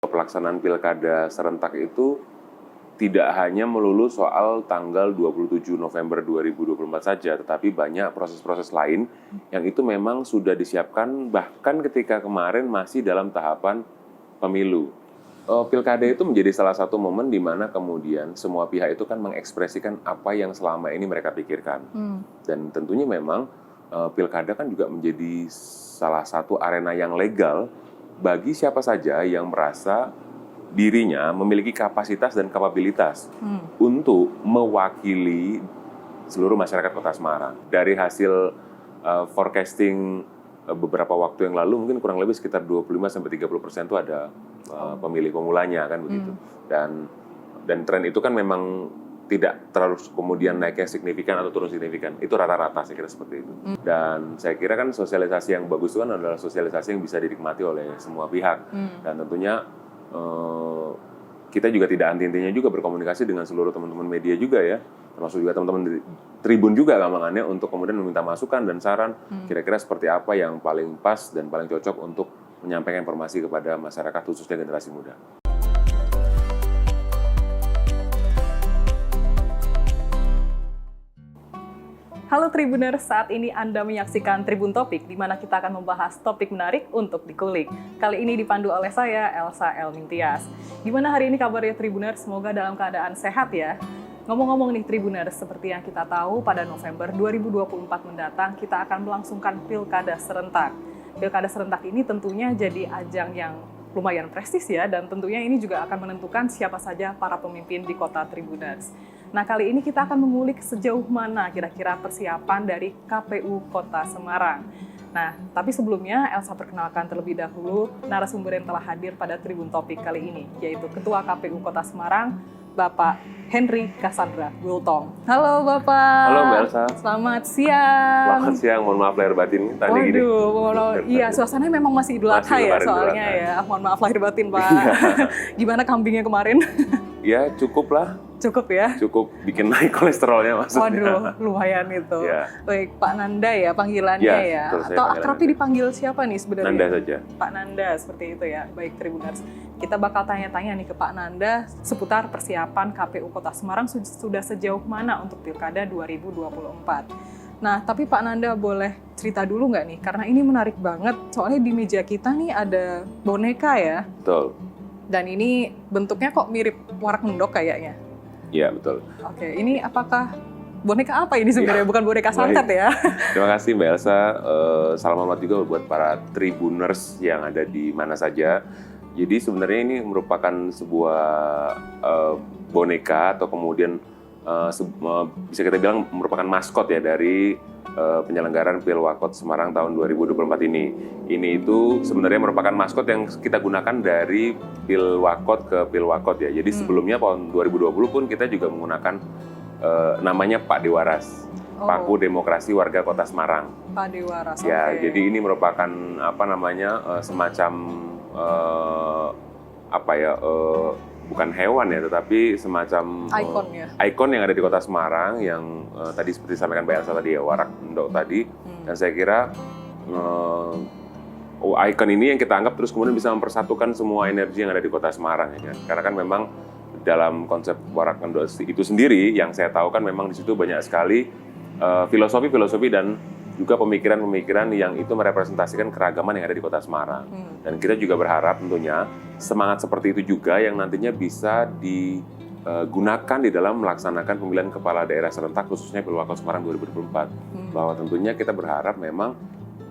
Pelaksanaan pilkada serentak itu tidak hanya melulu soal tanggal 27 November 2024 saja, tetapi banyak proses-proses lain yang itu memang sudah disiapkan bahkan ketika kemarin masih dalam tahapan pemilu. Pilkada itu menjadi salah satu momen di mana kemudian semua pihak itu kan mengekspresikan apa yang selama ini mereka pikirkan. Dan tentunya memang pilkada kan juga menjadi salah satu arena yang legal bagi siapa saja yang merasa dirinya memiliki kapasitas dan kapabilitas untuk mewakili seluruh masyarakat Kota Semarang. Dari hasil forecasting beberapa waktu yang lalu, mungkin kurang lebih sekitar 25-30% itu ada pemilih pemulanya kan begitu. Dan tren itu kan memang tidak terlalu kemudian naiknya signifikan atau turun signifikan. Itu rata-rata saya kira seperti itu. Dan saya kira kan sosialisasi yang bagus itu kan adalah sosialisasi yang bisa dinikmati oleh semua pihak. Dan tentunya kita juga tidak henti-hentinya juga berkomunikasi dengan seluruh teman-teman media juga ya. Termasuk juga teman-teman Tribun juga gampangannya untuk kemudian meminta masukan dan saran kira-kira seperti apa yang paling pas dan paling cocok untuk menyampaikan informasi kepada masyarakat khususnya generasi muda. Halo Tribuners, saat ini Anda menyaksikan Tribun Topik, di mana kita akan membahas topik menarik untuk dikulik. Kali ini dipandu oleh saya, Elsa Elmintias. Gimana hari ini kabarnya Tribuners? Semoga dalam keadaan sehat ya. Ngomong-ngomong nih Tribuners, seperti yang kita tahu pada November 2024 mendatang, kita akan melangsungkan Pilkada Serentak. Pilkada Serentak ini tentunya jadi ajang yang lumayan prestis ya, dan tentunya ini juga akan menentukan siapa saja para pemimpin di kota Tribuners. Nah, kali ini kita akan mengulik sejauh mana kira-kira persiapan dari KPU Kota Semarang. Nah, tapi sebelumnya Elsa perkenalkan terlebih dahulu narasumber yang telah hadir pada Tribun Topik kali ini, yaitu Ketua KPU Kota Semarang, Bapak Henry Cassandra Wiltong. Halo Bapak. Halo Mbak Elsa. Selamat siang. Selamat siang, mohon maaf lahir batin. Waduh, iya suasananya memang masih Idul Adha ya soalnya ya. Mohon maaf lahir batin Pak. Gimana kambingnya kemarin? Ya cukup lah. Cukup ya? Cukup bikin naik kolesterolnya maksudnya. Waduh, lumayan itu. Ya. Baik, Pak Nanda ya panggilannya ya? Atau akrabnya dipanggil siapa nih sebenarnya? Nanda saja. Pak Nanda, seperti itu ya. Baik, Tribuners. Kita bakal tanya-tanya nih ke Pak Nanda seputar persiapan KPU Kota Semarang sudah sejauh mana untuk Pilkada 2024. Nah, tapi Pak Nanda boleh cerita dulu nggak nih? Karena ini menarik banget, soalnya di meja kita nih ada boneka ya. Betul. Dan ini bentuknya kok mirip warak mendok kayaknya. Iya, betul. Oke, ini apakah boneka apa ini sebenarnya? Bukan boneka santet ya? Terima kasih Mbak Elsa. Salam hormat juga buat para Tribuners yang ada di mana saja. Jadi sebenarnya ini merupakan sebuah boneka atau kemudian bisa kita bilang merupakan maskot ya dari penyelenggaraan Pilwakot Semarang tahun 2024 ini. Ini itu sebenarnya merupakan maskot yang kita gunakan dari Pilwakot ke Pilwakot ya. Jadi sebelumnya tahun 2020 pun kita juga menggunakan namanya Pak Dewaras, Paku Demokrasi Warga Kota Semarang. Pak Dewaras. Ya, okay. Jadi ini merupakan semacam bukan hewan ya, tetapi semacam ikon yang ada di Kota Semarang yang tadi seperti disampaikan Mbak Elsa tadi ya, warak mendok tadi. Dan saya kira ikon ini yang kita anggap terus kemudian bisa mempersatukan semua energi yang ada di Kota Semarang ya. Karena kan memang dalam konsep warak mendok itu sendiri yang saya tahu kan memang di situ banyak sekali filosofi-filosofi dan juga pemikiran-pemikiran yang itu merepresentasikan keragaman yang ada di Kota Semarang. Dan kita juga berharap tentunya semangat seperti itu juga yang nantinya bisa digunakan di dalam melaksanakan pemilihan kepala daerah serentak khususnya Pilwakot Semarang 2024. Bahwa tentunya kita berharap memang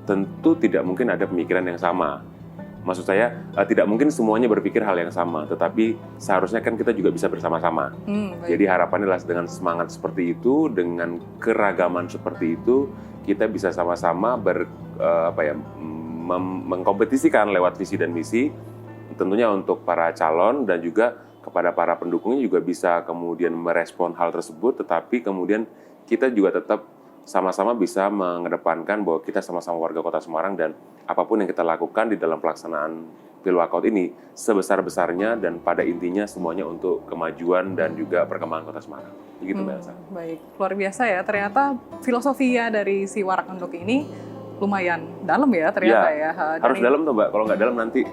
tentu tidak mungkin ada pemikiran yang sama. Maksud saya tidak mungkin semuanya berpikir hal yang sama, tetapi seharusnya kan kita juga bisa bersama-sama. Jadi harapannya adalah dengan semangat seperti itu, dengan keragaman seperti itu, kita bisa sama-sama mengkompetisikan lewat visi dan misi, tentunya untuk para calon dan juga kepada para pendukungnya juga bisa kemudian merespon hal tersebut, tetapi kemudian kita juga tetap sama-sama bisa mengedepankan bahwa kita sama-sama warga Kota Semarang dan apapun yang kita lakukan di dalam pelaksanaan Pilwakot ini sebesar-besarnya dan pada intinya semuanya untuk kemajuan dan juga perkembangan Kota Semarang. Begitu Mbak Elsa. Baik, luar biasa ya. Ternyata filosofinya dari si warak mendok ini lumayan dalam ya ternyata ya. Harus dalam tuh Mbak, kalau nggak dalam nanti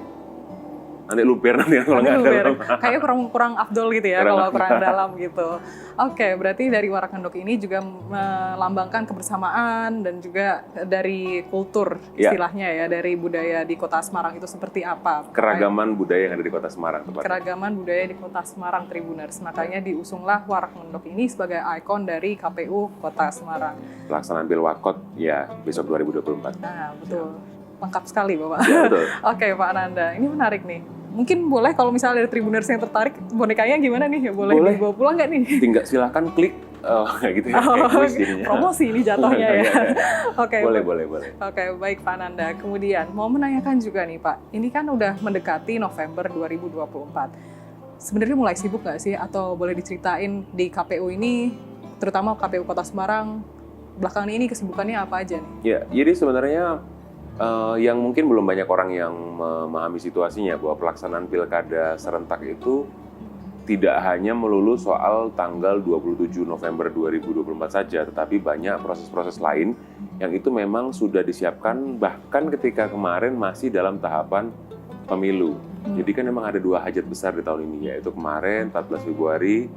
nanti luber nanti kalau nggak dalam. Kayaknya kurang afdol gitu ya Kurang kalau kurang dalam gitu. Oke, berarti dari Warak Ngendok ini juga melambangkan kebersamaan dan juga dari kultur istilahnya ya, dari budaya di Kota Semarang itu seperti apa? Keragaman budaya yang ada di Kota Semarang. Keragaman budaya di Kota Semarang, Tribuners. Makanya diusunglah Warak Ngendok ini sebagai ikon dari KPU Kota Semarang. Pelaksanaan Pilwakot ya besok 2024. Nah, betul. Lengkap sekali Bapak. Ya, betul. Oke Pak Ananda, ini menarik nih. Mungkin boleh kalau misalnya dari Tribuners yang tertarik, bonekanya gimana nih? Boleh dibawa pulang nggak nih? Tinggal silahkan klik kayak gitu ya. Kayak kuis jadinya. Promosi ini jatuhnya ya. Oke. Boleh. Oke, baik Pak Ananda. Kemudian mau menanyakan juga nih Pak, ini kan udah mendekati November 2024. Sebenarnya mulai sibuk nggak sih? Atau boleh diceritain di KPU ini, terutama KPU Kota Semarang, belakangan ini kesibukannya apa aja nih? Ya, jadi sebenarnya yang mungkin belum banyak orang yang memahami situasinya bahwa pelaksanaan pilkada serentak itu tidak hanya melulu soal tanggal 27 November 2024 saja, tetapi banyak proses-proses lain yang itu memang sudah disiapkan bahkan ketika kemarin masih dalam tahapan pemilu. Jadi kan memang ada dua hajat besar di tahun ini, yaitu kemarin 14 Februari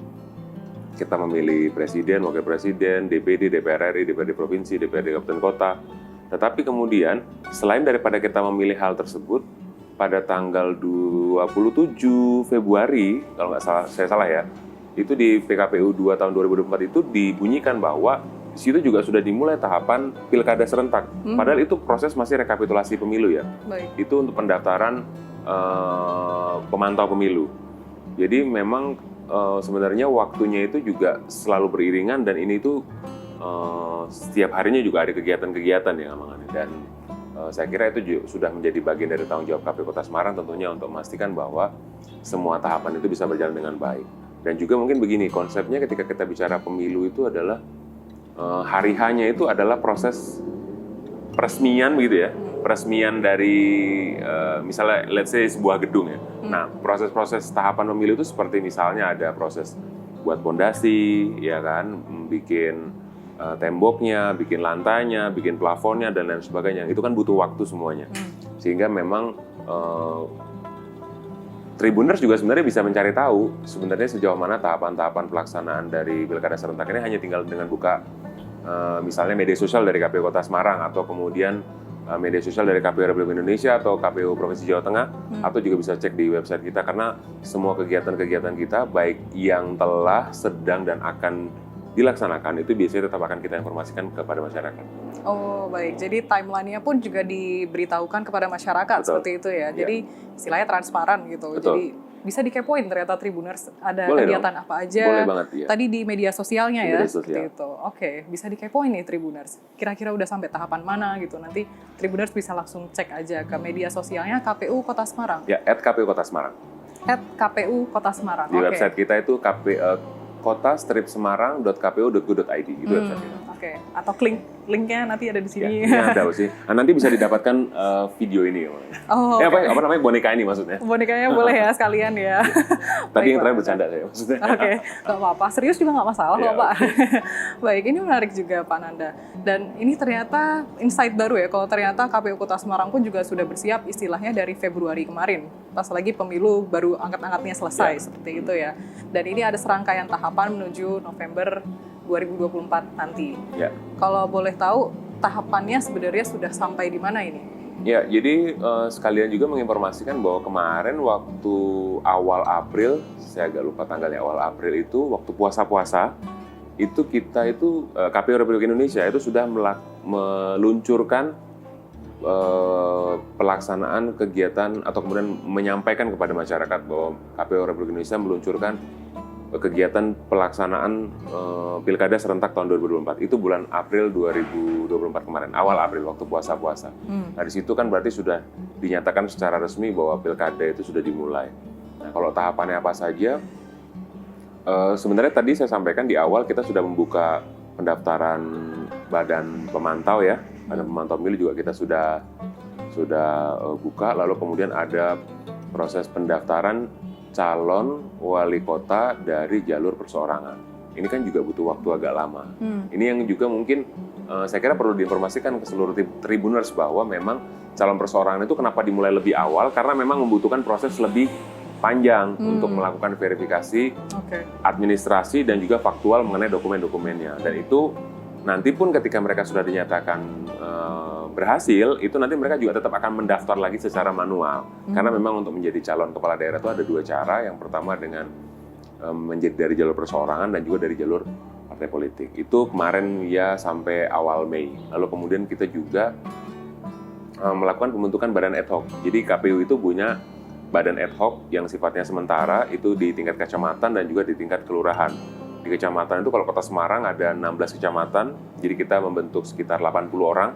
kita memilih presiden, wakil presiden, DPD, DPR RI, DPRD provinsi, DPRD kabupaten kota. Tetapi kemudian, selain daripada kita memilih hal tersebut, pada tanggal 27 Februari, kalau nggak salah, saya salah ya, itu di PKPU 2 tahun 2024 itu dibunyikan bahwa di situ juga sudah dimulai tahapan pilkada serentak. Padahal itu proses masih rekapitulasi pemilu ya. Baik. Itu untuk pendaftaran pemantau pemilu. Jadi memang sebenarnya waktunya itu juga selalu beriringan dan ini tuh setiap harinya juga ada kegiatan-kegiatan ya Mang Ani. Dan saya kira itu juga sudah menjadi bagian dari tanggung jawab KPU Kota Semarang tentunya untuk memastikan bahwa semua tahapan itu bisa berjalan dengan baik. Dan juga mungkin begini, konsepnya ketika kita bicara pemilu itu adalah hari hanya itu adalah proses peresmian gitu ya. Peresmian dari misalnya let's say sebuah gedung ya. Nah, proses-proses tahapan pemilu itu seperti misalnya ada proses buat pondasi, ya kan, bikin temboknya, bikin lantainya, bikin plafonnya dan lain sebagainya. Itu kan butuh waktu semuanya. Sehingga memang Tribuners juga sebenarnya bisa mencari tahu sebenarnya sejauh mana tahapan-tahapan pelaksanaan dari pilkada serentak ini hanya tinggal dengan buka misalnya media sosial dari KPU Kota Semarang atau kemudian media sosial dari KPU Republik Indonesia atau KPU Provinsi Jawa Tengah atau juga bisa cek di website kita karena semua kegiatan-kegiatan kita baik yang telah, sedang dan akan dilaksanakan itu biasanya tetap akan kita informasikan kepada masyarakat. Oh baik, jadi timeline-nya pun juga diberitahukan kepada masyarakat. Betul. Seperti itu ya. Jadi istilahnya transparan gitu. Betul. Jadi bisa dikepoin ternyata Tribuners ada Boleh kegiatan dong. apa aja. Boleh banget, ya. Tadi di media sosialnya di ya, media seperti sosial. itu. Oke, bisa dikepoin nih Tribuners. Kira-kira udah sampai tahapan mana gitu. Nanti Tribuners bisa langsung cek aja ke media sosialnya KPU Kota Semarang. Ya, @KPU Kota Semarang. @KPU Kota Semarang. Di website kita itu kota-semarang.kpu.go.id gitu website kita. Oke, atau linknya nanti ada di sini. Ya, ada sih. Nah, nanti bisa didapatkan video ini. Oh, apa namanya boneka ini maksudnya? Bonekanya boleh ya sekalian ya. Tadi yang terakhir bercanda saya maksudnya. Oke, nggak apa-apa. Serius juga nggak masalah Ya, kok Pak. Baik, ini menarik juga Pak Nanda. Dan ini ternyata insight baru ya, kalau ternyata KPU Kota Semarang pun juga sudah bersiap istilahnya dari Februari kemarin. Pas lagi pemilu baru angkat-angkatnya selesai, seperti itu ya. Dan ini ada serangkaian tahapan menuju November 2024 nanti. Ya. Kalau boleh tahu, tahapannya sebenarnya sudah sampai di mana ini? Ya, jadi sekalian juga menginformasikan bahwa kemarin waktu awal April, saya agak lupa tanggalnya, awal April itu waktu puasa-puasa, itu kita itu KPU Republik Indonesia itu sudah meluncurkan pelaksanaan kegiatan atau kemudian menyampaikan kepada masyarakat bahwa KPU Republik Indonesia meluncurkan kegiatan pelaksanaan pilkada serentak tahun 2024. Itu bulan April 2024 kemarin, awal April waktu puasa-puasa. Nah, di situ kan berarti sudah dinyatakan secara resmi bahwa pilkada itu sudah dimulai. Nah, kalau tahapannya apa saja? Sebenarnya tadi saya sampaikan di awal kita sudah membuka pendaftaran badan pemantau ya. Badan pemantau pemilu juga kita sudah buka, lalu kemudian ada proses pendaftaran calon wali kota dari jalur perseorangan. ini kan juga butuh waktu agak lama. Ini yang juga mungkin saya kira perlu diinformasikan ke seluruh Tribuners bahwa memang calon perseorangan itu kenapa dimulai lebih awal, karena memang membutuhkan proses lebih panjang untuk melakukan verifikasi administrasi dan juga faktual mengenai dokumen-dokumennya. Dan itu nanti pun ketika mereka sudah dinyatakan berhasil, itu nanti mereka juga tetap akan mendaftar lagi secara manual. Karena memang untuk menjadi calon kepala daerah itu ada 2 cara. Yang pertama dengan menjadi dari jalur perseorangan dan juga dari jalur partai politik. Itu kemarin ya sampai awal Mei. Lalu kemudian kita juga melakukan pembentukan badan ad hoc. Jadi KPU itu punya badan ad hoc yang sifatnya sementara, itu di tingkat kecamatan dan juga di tingkat kelurahan. Di kecamatan itu kalau Kota Semarang ada 16 kecamatan, jadi kita membentuk sekitar 80 orang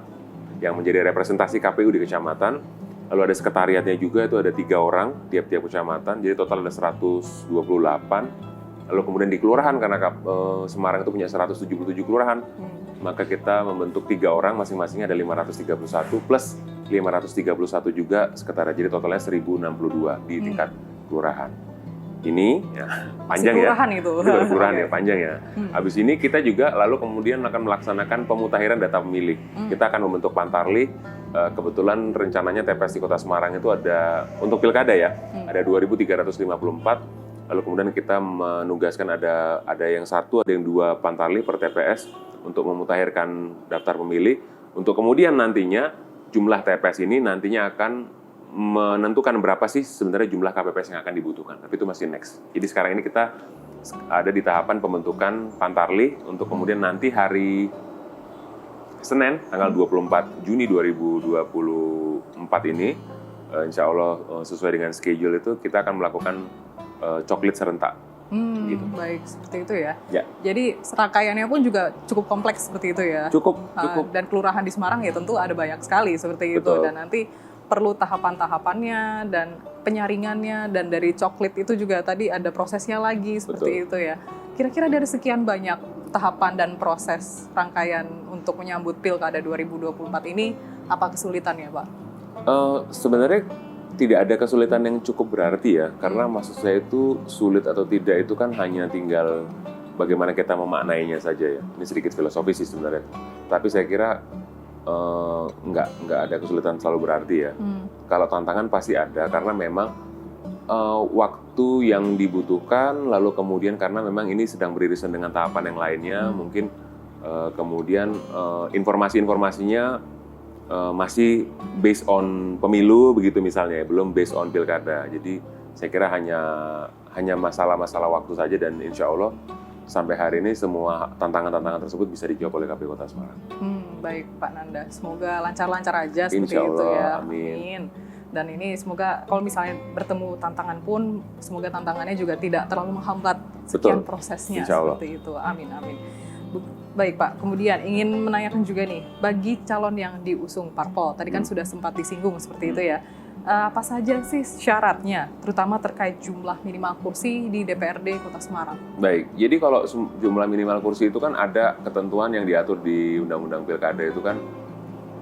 yang menjadi representasi KPU di kecamatan. Lalu ada sekretariatnya juga, itu ada 3 orang tiap-tiap kecamatan, jadi total ada 128. Lalu kemudian di kelurahan, karena Semarang itu punya 177 kelurahan, maka kita membentuk 3 orang, masing-masing ada 531 plus 531 juga sekretariat, jadi totalnya 1062 di tingkat kelurahan. Ini ya, panjang ya. Itu. Itu baru kelurahan ya, panjang ya. Habis ini kita juga lalu kemudian akan melaksanakan pemutahiran data pemilih. Kita akan membentuk Pantarlih. Kebetulan rencananya TPS di Kota Semarang itu ada untuk pilkada ya, ada 2.354. Lalu kemudian kita menugaskan ada yang 1, ada yang 2 Pantarlih per TPS untuk memutahirkan daftar pemilih. Untuk kemudian nantinya jumlah TPS ini nantinya akan menentukan berapa sih sebenarnya jumlah KPPS yang akan dibutuhkan. Tapi itu masih next. Jadi sekarang ini kita ada di tahapan pembentukan Pantarlih untuk kemudian nanti hari Senin tanggal 24 Juni 2024 ini, insya Allah sesuai dengan schedule itu kita akan melakukan coklit serentak. Gitu. Baik, seperti itu ya. Jadi serangkaiannya pun juga cukup kompleks seperti itu ya. Cukup. Dan kelurahan di Semarang ya tentu ada banyak sekali seperti itu. Dan nanti perlu tahapan-tahapannya dan penyaringannya, dan dari coklit itu juga tadi ada prosesnya lagi seperti itu ya. Kira-kira dari sekian banyak tahapan dan proses rangkaian untuk menyambut Pilkada 2024 ini, apa kesulitannya, Pak? Sebenarnya tidak ada kesulitan yang cukup berarti ya, karena maksud saya itu sulit atau tidak itu kan hanya tinggal bagaimana kita memaknainya saja ya. Ini sedikit filosofis sih sebenarnya, tapi saya kira nggak ada kesulitan selalu berarti ya. Kalau tantangan pasti ada, karena memang waktu yang dibutuhkan, lalu kemudian karena memang ini sedang beririsan dengan tahapan yang lainnya, mungkin kemudian informasi-informasinya masih based on pemilu begitu misalnya, belum based on pilkada. Jadi saya kira hanya masalah-masalah waktu saja, dan insya Allah sampai hari ini semua tantangan-tantangan tersebut bisa dijawab oleh KPU Kota Semarang. Baik Pak Nanda, semoga lancar-lancar aja seperti insya Allah, itu ya. Amin. Dan ini semoga kalau misalnya bertemu tantangan pun, semoga tantangannya juga tidak terlalu menghambat sekian prosesnya seperti itu. Amin, amin. Baik Pak, kemudian ingin menanyakan juga nih, bagi calon yang diusung parpol, tadi kan sudah sempat disinggung seperti itu ya, apa saja sih syaratnya, terutama terkait jumlah minimal kursi di DPRD Kota Semarang? Baik, jadi kalau jumlah minimal kursi itu kan ada ketentuan yang diatur di Undang-Undang Pilkada itu kan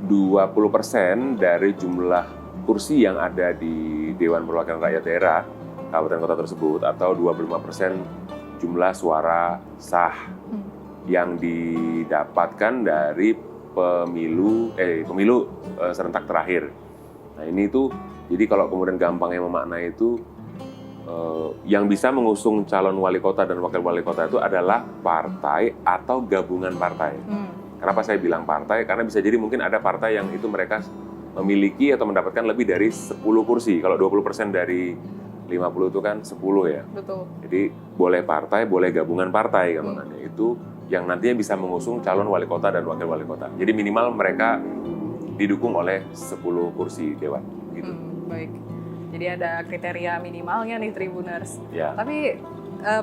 20% dari jumlah kursi yang ada di Dewan Perwakilan Rakyat Daerah Kabupaten Kota tersebut, atau 25% jumlah suara sah yang didapatkan dari pemilu serentak terakhir. Nah ini itu, jadi kalau kemudian gampangnya memaknai itu, yang bisa mengusung calon wali kota dan wakil wali kota itu adalah partai atau gabungan partai. Kenapa saya bilang partai? Karena bisa jadi mungkin ada partai yang itu mereka memiliki atau mendapatkan lebih dari 10 kursi. Kalau 20% dari 50 itu kan 10 ya. Betul. Jadi boleh partai, boleh gabungan partai gampangannya. Itu yang nantinya bisa mengusung calon wali kota dan wakil wali kota. Jadi minimal mereka didukung oleh 10 kursi dewan. Gitu. Baik. Jadi ada kriteria minimalnya nih Tribuners. Ya. Tapi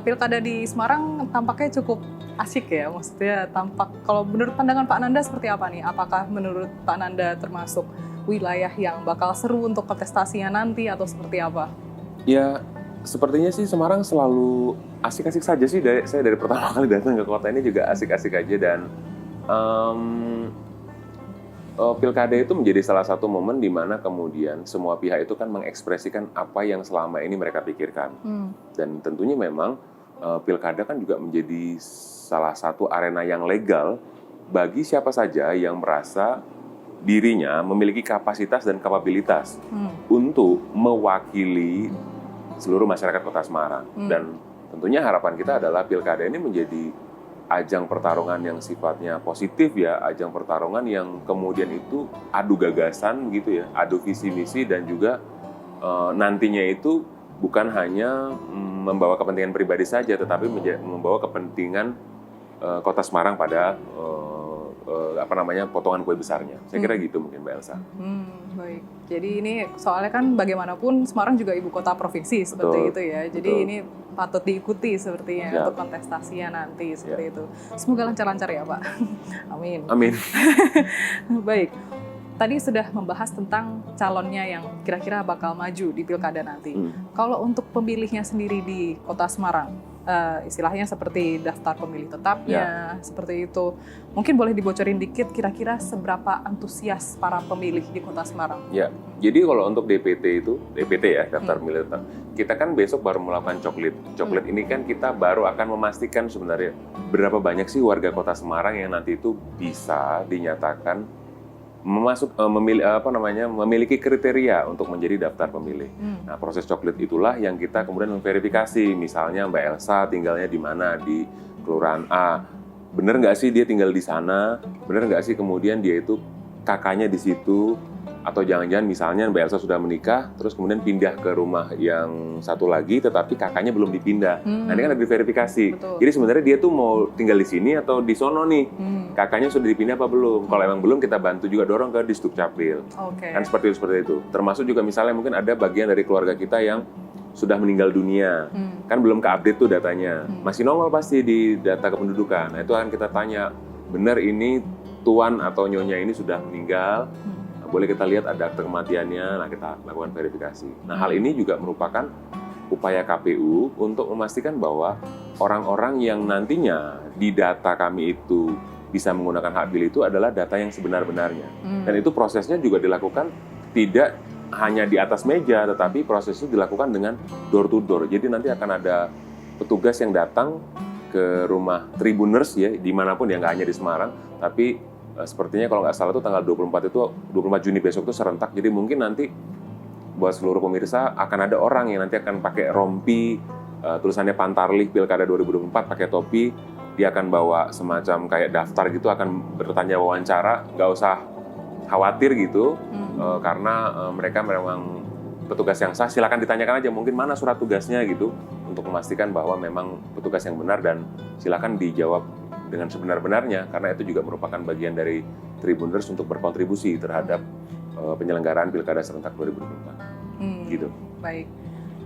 pilkada di Semarang tampaknya cukup asik ya. Maksudnya tampak, kalau menurut pandangan Pak Nanda seperti apa nih? Apakah menurut Pak Nanda termasuk wilayah yang bakal seru untuk kontestasinya nanti atau seperti apa? Ya, sepertinya sih Semarang selalu asik-asik saja sih. Saya dari pertama kali datang ke kota ini juga asik-asik aja, dan pilkada itu menjadi salah satu momen di mana kemudian semua pihak itu kan mengekspresikan apa yang selama ini mereka pikirkan. Dan tentunya memang pilkada kan juga menjadi salah satu arena yang legal bagi siapa saja yang merasa dirinya memiliki kapasitas dan kapabilitas untuk mewakili seluruh masyarakat Kota Semarang. Dan tentunya harapan kita adalah pilkada ini menjadi ajang pertarungan yang sifatnya positif ya, ajang pertarungan yang kemudian itu adu gagasan gitu ya, adu visi misi dan juga nantinya itu bukan hanya membawa kepentingan pribadi saja, tetapi membawa kepentingan Kota Semarang pada potongan kue besarnya. Saya kira gitu mungkin Mbak Elsa. Baik. Jadi ini soalnya kan bagaimanapun Semarang juga ibu kota provinsi seperti itu ya. Jadi ini patut diikuti sepertinya untuk kontestasinya nanti seperti itu. Semoga lancar-lancar ya Pak. Amin. Amin. Baik. Tadi sudah membahas tentang calonnya yang kira-kira bakal maju di pilkada nanti. Kalau untuk pemilihnya sendiri di Kota Semarang, istilahnya seperti daftar pemilih tetapnya, seperti itu. Mungkin boleh dibocorin dikit kira-kira seberapa antusias para pemilih di Kota Semarang? Ya, jadi kalau untuk DPT ya, daftar pemilih tetap, kita kan besok baru melakukan coklit. Coklit ini kan kita baru akan memastikan sebenarnya berapa banyak sih warga Kota Semarang yang nanti itu bisa dinyatakan memiliki kriteria untuk menjadi daftar pemilih. Nah, proses coklit itulah yang kita kemudian memverifikasi. Misalnya Mbak Elsa tinggalnya di mana, di Kelurahan A. Bener nggak sih dia tinggal di sana? Bener nggak sih kemudian dia itu kakaknya di situ? Atau jangan-jangan misalnya Mbak Elsa sudah menikah, terus kemudian pindah ke rumah yang satu lagi, tetapi kakaknya belum dipindah. Nah, ini kan ada diverifikasi. Betul. Jadi sebenarnya dia tuh mau tinggal di sini atau di sono nih. Kakaknya sudah dipindah apa belum? Kalau emang belum, kita bantu juga dorong ke Disduk Capil. Kan seperti itu. Termasuk juga misalnya mungkin ada bagian dari keluarga kita yang sudah meninggal dunia. Kan belum ke-update tuh datanya. Masih nongol pasti di data kependudukan. Nah, itu akan kita tanya, benar ini tuan atau nyonya ini sudah meninggal? Boleh kita lihat ada akte kematiannya, nah kita lakukan verifikasi. Nah, hal ini juga merupakan upaya KPU untuk memastikan bahwa orang-orang yang nantinya di data kami itu bisa menggunakan hak pilih itu adalah data yang sebenar-benarnya. Dan itu prosesnya juga dilakukan tidak hanya di atas meja, tetapi proses itu dilakukan dengan door to door. Jadi nanti akan ada petugas yang datang ke rumah Tribuners ya, dimanapun ya, nggak hanya di Semarang, tapi sepertinya kalau nggak salah itu tanggal 24 Juni besok itu serentak. Jadi mungkin nanti buat seluruh pemirsa akan ada orang yang nanti akan pakai rompi, tulisannya Pantarlih Pilkada 2024, pakai topi. Dia akan bawa semacam kayak daftar gitu, akan bertanya wawancara, nggak usah khawatir gitu, karena mereka memang petugas yang sah. Silakan ditanyakan aja mungkin mana surat tugasnya gitu, untuk memastikan bahwa memang petugas yang benar, dan silakan dijawab dengan sebenar-benarnya, karena itu juga merupakan bagian dari Tribuners untuk berkontribusi terhadap penyelenggaraan Pilkada serentak 2024. Gitu. Baik.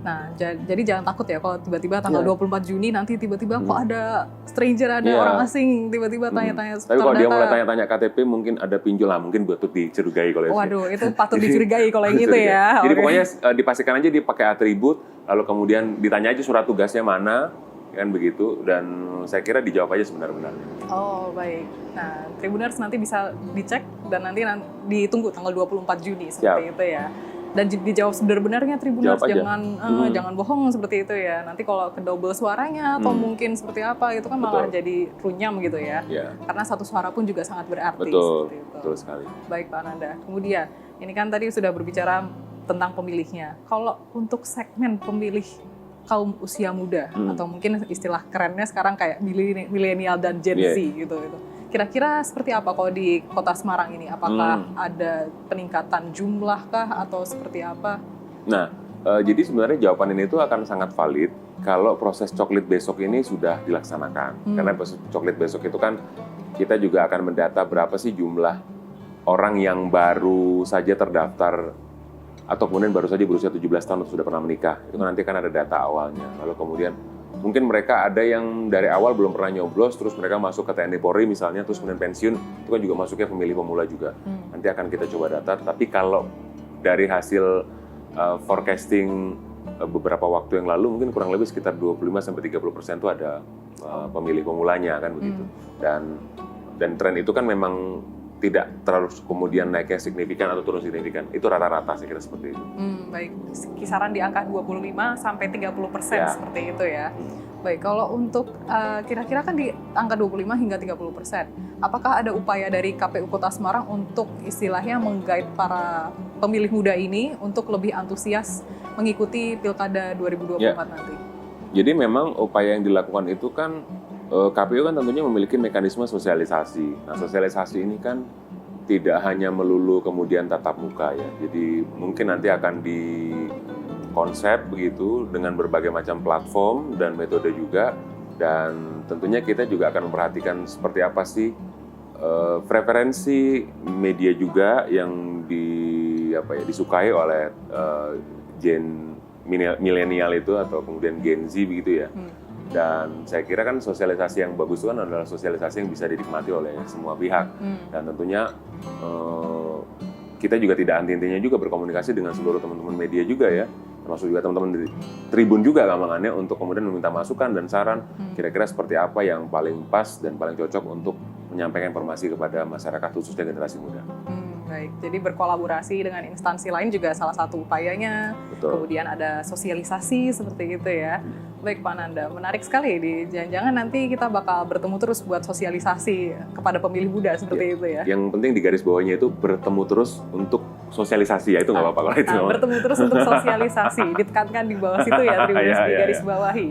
Nah, jadi jangan takut ya kalau tiba-tiba tanggal 24 Juni nanti tiba-tiba kok ada stranger, ada orang asing tiba-tiba tanya-tanya. Tapi kalau dia mulai tanya-tanya KTP mungkin ada pinjol lah, mungkin patut dicurigai kalau itu. Waduh, itu patut dicurigai kalau yang itu ya. Jadi pokoknya dipastikan aja dia pakai atribut, lalu kemudian ditanya aja surat tugasnya mana, kan begitu, dan saya kira dijawab aja sebenar-benarnya. Oh, baik. Nah, Tribuners nanti bisa dicek dan nanti ditunggu tanggal 24 Juni seperti itu ya. Dan dijawab sebenar-benarnya Tribuners, jangan bohong seperti itu ya. Nanti kalau kedouble suaranya atau mungkin seperti apa itu kan malah jadi runyam gitu ya. Karena satu suara pun juga sangat berarti. Betul, seperti itu. Betul sekali. Baik Pak Ananda. Kemudian ini kan tadi sudah berbicara tentang pemilihnya. Kalau untuk segmen pemilih kaum usia muda atau mungkin istilah kerennya sekarang kayak milenial dan Gen Z gitu. Kira-kira seperti apa kalau di Kota Semarang ini? Apakah ada peningkatan jumlah kah atau seperti apa? Nah, jadi sebenarnya jawaban ini tuh akan sangat valid kalau proses coklit besok ini sudah dilaksanakan. Karena proses coklit besok itu kan kita juga akan mendata berapa sih jumlah orang yang baru saja terdaftar atau kemudian baru saja berusia 17 tahun atau sudah pernah menikah. Itu kan nanti kan ada data awalnya. Lalu kemudian mungkin mereka ada yang dari awal belum pernah nyoblos, terus mereka masuk ke TNI Polri misalnya, terus kemudian pensiun, itu kan juga masuknya pemilih pemula juga. Nanti akan kita coba data, tapi kalau dari hasil forecasting beberapa waktu yang lalu, mungkin kurang lebih sekitar 25-30% itu ada pemilih pemulanya kan begitu. Dan tren itu kan memang tidak terlalu kemudian naiknya signifikan atau turun signifikan. Itu rata-rata saya kira seperti itu. Baik, kisaran di angka 25 sampai 30% Ya. seperti itu ya. Baik, kalau untuk kira-kira kan di angka 25 hingga 30%. Apakah ada upaya dari KPU Kota Semarang untuk istilahnya meng-guide para pemilih muda ini untuk lebih antusias mengikuti Pilkada 2024 nanti? Jadi memang upaya yang dilakukan itu kan KPU kan tentunya memiliki mekanisme sosialisasi. Nah, sosialisasi ini kan tidak hanya melulu kemudian tatap muka ya. Jadi mungkin nanti akan dikonsep begitu dengan berbagai macam platform dan metode juga. Dan tentunya kita juga akan memperhatikan seperti apa sih preferensi media juga yang disukai oleh gen milenial itu atau kemudian Gen Z begitu ya. Dan saya kira kan sosialisasi yang bagus itu kan adalah sosialisasi yang bisa dinikmati oleh semua pihak. Dan tentunya kita juga tidak henti-hentinya juga berkomunikasi dengan seluruh teman-teman media juga ya. Termasuk juga teman-teman dari Tribun juga gampangannya untuk kemudian meminta masukan dan saran kira-kira seperti apa yang paling pas dan paling cocok untuk menyampaikan informasi kepada masyarakat khususnya generasi muda. Baik, jadi berkolaborasi dengan instansi lain juga salah satu upayanya. Betul. Kemudian ada sosialisasi seperti itu ya. Baik Pak Nanda, menarik sekali. Jangan-jangan nanti kita bakal bertemu terus buat sosialisasi kepada pemilih muda seperti itu ya. Yang penting di garis bawahnya itu bertemu terus untuk sosialisasi ya, itu nggak apa-apa kalau itu. Bertemu terus untuk sosialisasi, ditekankan di bawah situ ya, Tribuners di garis bawahi.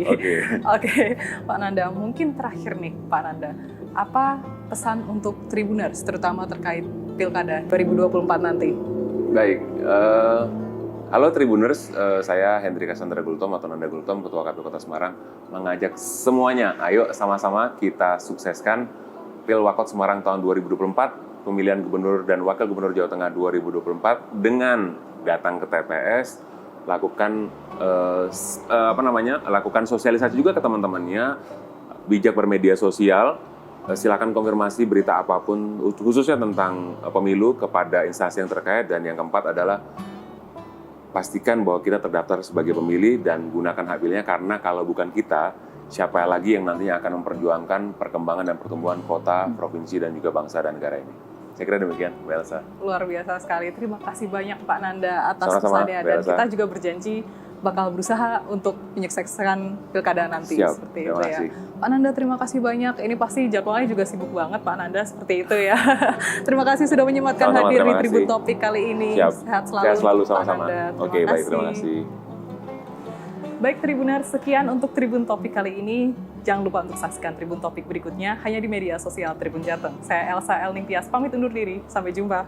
Oke, Pak Nanda, mungkin terakhir nih Pak Nanda, apa pesan untuk Tribuners terutama terkait Pilkada 2024 nanti? Baik, halo Tribuners, saya Hendri Cassandra Gultom atau Nanda Gultom, Ketua KPU Kota Semarang, mengajak semuanya, ayo sama-sama kita sukseskan Pilwakot Semarang tahun 2024, pemilihan Gubernur dan Wakil Gubernur Jawa Tengah 2024 dengan datang ke TPS, lakukan lakukan sosialisasi juga ke teman-temannya, bijak bermedia sosial. Silakan konfirmasi berita apapun khususnya tentang pemilu kepada instansi yang terkait, dan yang keempat adalah pastikan bahwa kita terdaftar sebagai pemilih dan gunakan hak pilihnya, karena kalau bukan kita, siapa lagi yang nantinya akan memperjuangkan perkembangan dan pertumbuhan kota, provinsi, dan juga bangsa dan negara ini. Saya kira demikian, Mbak Elsa. Luar biasa sekali. Terima kasih banyak Pak Nanda atas Sama-sama, pesannya. Mbak Dan Elsa. kita juga berjanji bakal berusaha untuk menyukseskan Pilkada nanti. Siap, Seperti terima itu ya. kasih. Pak Nanda, terima kasih banyak. Ini pasti jadwalnya juga sibuk banget Pak Nanda, seperti itu ya. Terima kasih sudah menyempatkan Sama-sama, hadir di terima Tribun kasih. Topik kali ini. Siap. Sehat selalu, Sehat selalu Pak sama-sama. Nanda. Oke, baik, terima kasih. Baik Tribuners, sekian untuk Tribun Topik kali ini. Jangan lupa untuk saksikan Tribun Topik berikutnya hanya di media sosial Tribun Jateng. Saya Elsa Elningtyas pamit undur diri. Sampai jumpa.